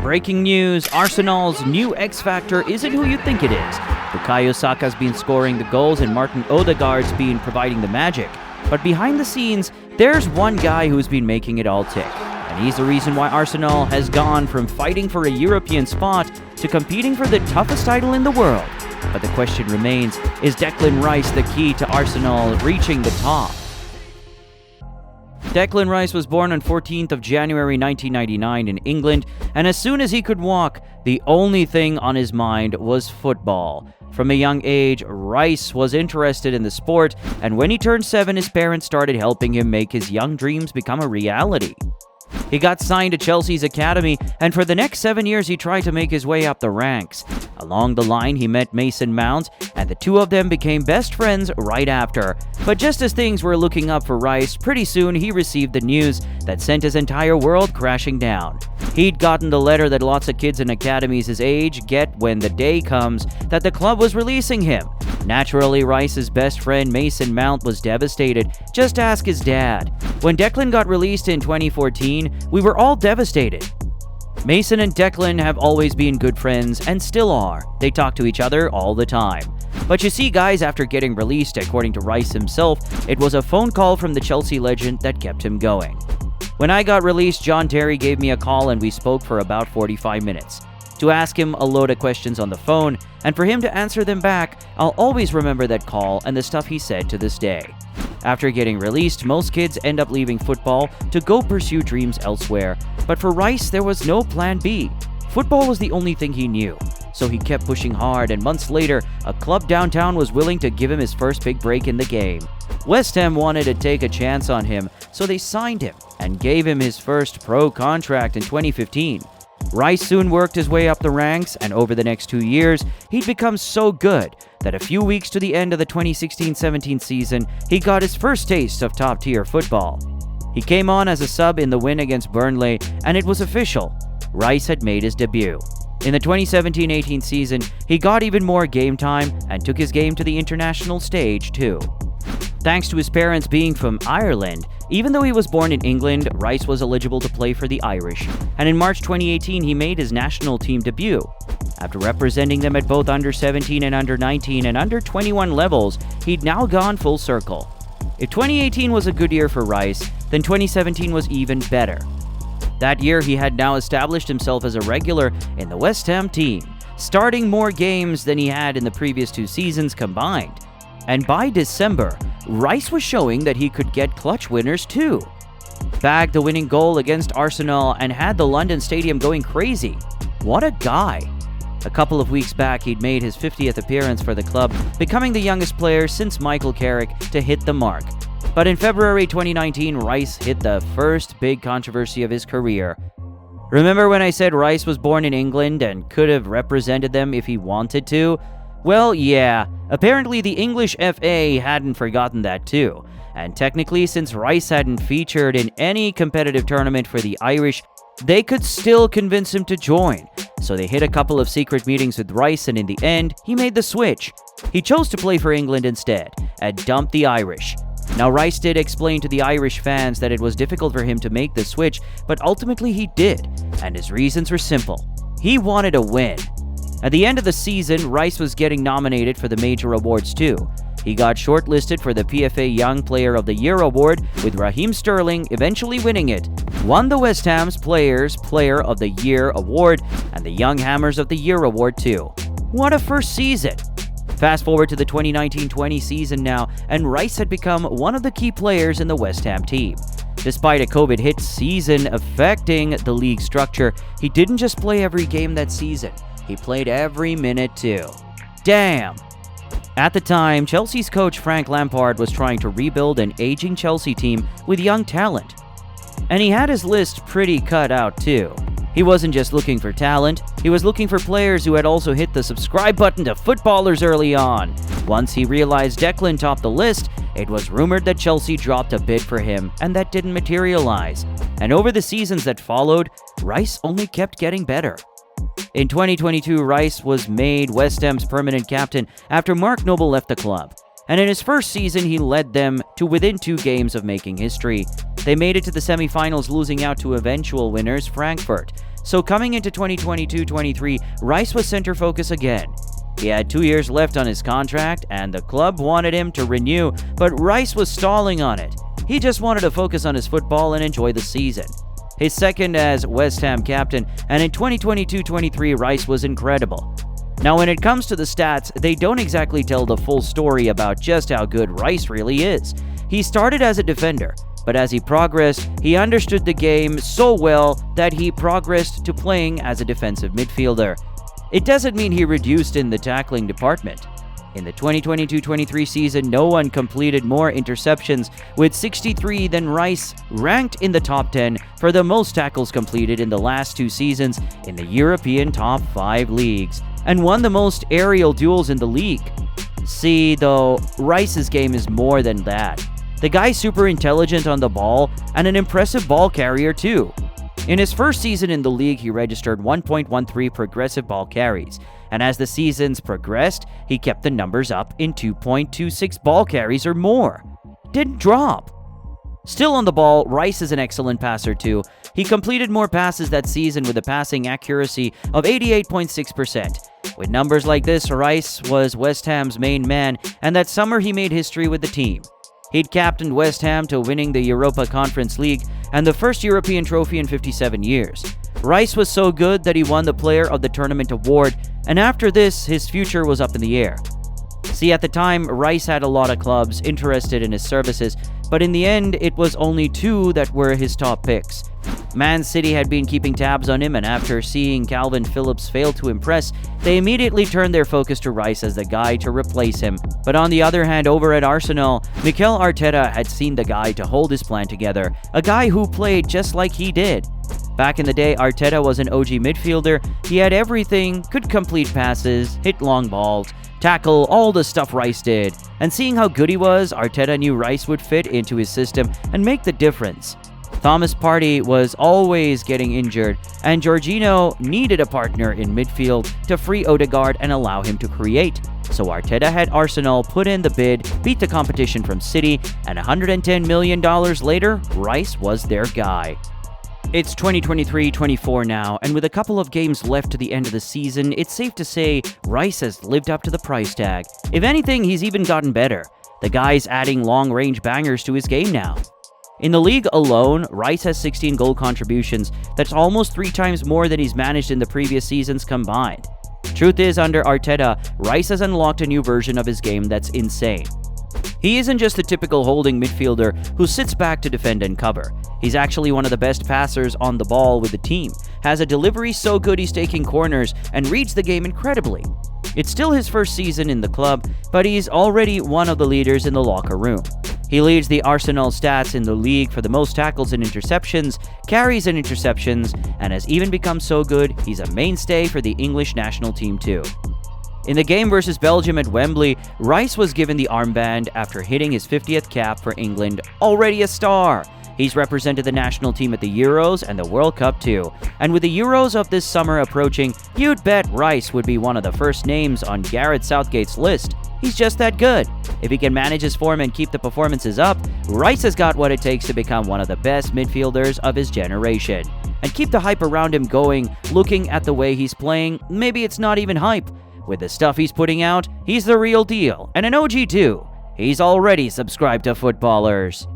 Breaking news, Arsenal's new X Factor isn't who you think it is. Bukayo Saka's been scoring the goals and Martin Odegaard's been providing the magic. But behind the scenes, there's one guy who's been making it all tick. And he's the reason why Arsenal has gone from fighting for a European spot to competing for the toughest title in the world. But the question remains, is Declan Rice the key to Arsenal reaching the top? Declan Rice was born on 14th of January 1999 in England, and as soon as he could walk, the only thing on his mind was football. From a young age, Rice was interested in the sport, and when he turned 7, his parents started helping him make his young dreams become a reality. He got signed to Chelsea's academy, and for the next 7 years he tried to make his way up the ranks. Along the line, he met Mason Mount, and the two of them became best friends right after. But just as things were looking up for Rice, pretty soon he received the news that sent his entire world crashing down. He'd gotten the letter that lots of kids in academies his age get when the day comes that the club was releasing him. Naturally, Rice's best friend Mason Mount was devastated. Just ask his dad. When Declan got released in 2014, we were all devastated. Mason and Declan have always been good friends and still are. They talk to each other all the time. But you see, guys, after getting released, according to Rice himself, it was a phone call from the Chelsea legend that kept him going. When I got released, John Terry gave me a call and we spoke for about 45 minutes. To ask him a load of questions on the phone, and for him to answer them back, I'll always remember that call and the stuff he said to this day. After getting released, most kids end up leaving football to go pursue dreams elsewhere, but for Rice, there was no plan B. Football was the only thing he knew, so he kept pushing hard, and months later, a club downtown was willing to give him his first big break in the game. West Ham wanted to take a chance on him, so they signed him and gave him his first pro contract in 2015. Rice soon worked his way up the ranks, and over the next 2 years, he'd become so good that a few weeks to the end of the 2016-17 season, he got his first taste of top-tier football. He came on as a sub in the win against Burnley, and it was official. Rice had made his debut. In the 2017-18 season, he got even more game time and took his game to the international stage too. Thanks to his parents being from Ireland, even though he was born in England, Rice was eligible to play for the Irish, and in March 2018 he made his national team debut. After representing them at both under-17 and under-19 and under-21 levels, he'd now gone full circle. If 2018 was a good year for Rice, then 2017 was even better. That year he had now established himself as a regular in the West Ham team, starting more games than he had in the previous 2 seasons combined. And by December, Rice was showing that he could get clutch winners too. Bagged the winning goal against Arsenal and had the London Stadium going crazy. What a guy! A couple of weeks back, he'd made his 50th appearance for the club, becoming the youngest player since Michael Carrick to hit the mark. But in February 2019, Rice hit the first big controversy of his career. Remember when I said Rice was born in England and could have represented them if he wanted to? Well, yeah, apparently the English FA hadn't forgotten that too. And technically, since Rice hadn't featured in any competitive tournament for the Irish, they could still convince him to join. So they hit a couple of secret meetings with Rice, and in the end, he made the switch. He chose to play for England instead, and dumped the Irish. Now, Rice did explain to the Irish fans that it was difficult for him to make the switch, but ultimately he did, and his reasons were simple. He wanted a win. At the end of the season, Rice was getting nominated for the major awards too. He got shortlisted for the PFA Young Player of the Year award, with Raheem Sterling eventually winning it, won the West Ham's Players Player of the Year award, and the Young Hammers of the Year award too. What a first season! Fast forward to the 2019-20 season now, and Rice had become one of the key players in the West Ham team. Despite a COVID-hit season affecting the league structure, he didn't just play every game that season. He played every minute too. Damn! At the time, Chelsea's coach Frank Lampard was trying to rebuild an aging Chelsea team with young talent. And he had his list pretty cut out too. He wasn't just looking for talent, he was looking for players who had also hit the subscribe button to footballers early on. Once he realized Declan topped the list, it was rumored that Chelsea dropped a bid for him, and that didn't materialize. And over the seasons that followed, Rice only kept getting better. In 2022, Rice was made West Ham's permanent captain after Mark Noble left the club. And in his first season, he led them to within 2 games of making history. They made it to the semi-finals, losing out to eventual winners Frankfurt. So coming into 2022-23, Rice was center focus again. He had 2 years left on his contract, and the club wanted him to renew, but Rice was stalling on it. He just wanted to focus on his football and enjoy the season. His second as West Ham captain, and in 2022-23, Rice was incredible. Now, when it comes to the stats, they don't exactly tell the full story about just how good Rice really is. He started as a defender, but as he progressed, he understood the game so well that he progressed to playing as a defensive midfielder. It doesn't mean he reduced in the tackling department. In the 2022-23 season, no one completed more interceptions with 63 than Rice, ranked in the top 10 for the most tackles completed in the last 2 seasons in the European top 5 leagues, and won the most aerial duels in the league. See, though, Rice's game is more than that. The guy's super intelligent on the ball and an impressive ball carrier too. In his first season in the league, he registered 1.13 progressive ball carries, and as the seasons progressed, he kept the numbers up in 2.26 ball carries or more. Didn't drop. Still on the ball, Rice is an excellent passer too. He completed more passes that season with a passing accuracy of 88.6%. With numbers like this, Rice was West Ham's main man, and that summer he made history with the team. He'd captained West Ham to winning the Europa Conference League and the first European trophy in 57 years. Rice was so good that he won the Player of the Tournament award, and after this, his future was up in the air. See, at the time, Rice had a lot of clubs interested in his services, but in the end, it was only 2 that were his top picks. Man City had been keeping tabs on him, and after seeing Calvin Phillips fail to impress, they immediately turned their focus to Rice as the guy to replace him. But on the other hand, over at Arsenal, Mikel Arteta had seen the guy to hold his plan together, a guy who played just like he did. Back in the day, Arteta was an OG midfielder. He had everything, could complete passes, hit long balls, tackle, all the stuff Rice did. And seeing how good he was, Arteta knew Rice would fit into his system and make the difference. Thomas Partey was always getting injured, and Jorginho needed a partner in midfield to free Odegaard and allow him to create. So Arteta had Arsenal put in the bid, beat the competition from City, and $110 million later, Rice was their guy. It's 2023-24 now, and with a couple of games left to the end of the season, it's safe to say Rice has lived up to the price tag. If anything, he's even gotten better. The guy's adding long-range bangers to his game now. In the league alone, Rice has 16 goal contributions. That's almost 3 times more than he's managed in the previous seasons combined. Truth is, under Arteta, Rice has unlocked a new version of his game that's insane. He isn't just the typical holding midfielder who sits back to defend and cover. He's actually one of the best passers on the ball with the team, has a delivery so good he's taking corners, and reads the game incredibly. It's still his first season in the club, but he's already one of the leaders in the locker room. He leads the Arsenal stats in the league for the most tackles and interceptions, carries and interceptions, and has even become so good he's a mainstay for the English national team too. In the game versus Belgium at Wembley, Rice was given the armband after hitting his 50th cap for England, already a star. He's represented the national team at the Euros and the World Cup too. And with the Euros of this summer approaching, you'd bet Rice would be one of the first names on Gareth Southgate's list. He's just that good. If he can manage his form and keep the performances up, Rice has got what it takes to become one of the best midfielders of his generation. And keep the hype around him going. Looking at the way he's playing, maybe it's not even hype. With the stuff he's putting out, he's the real deal, and an OG too. He's already subscribed to Footballers.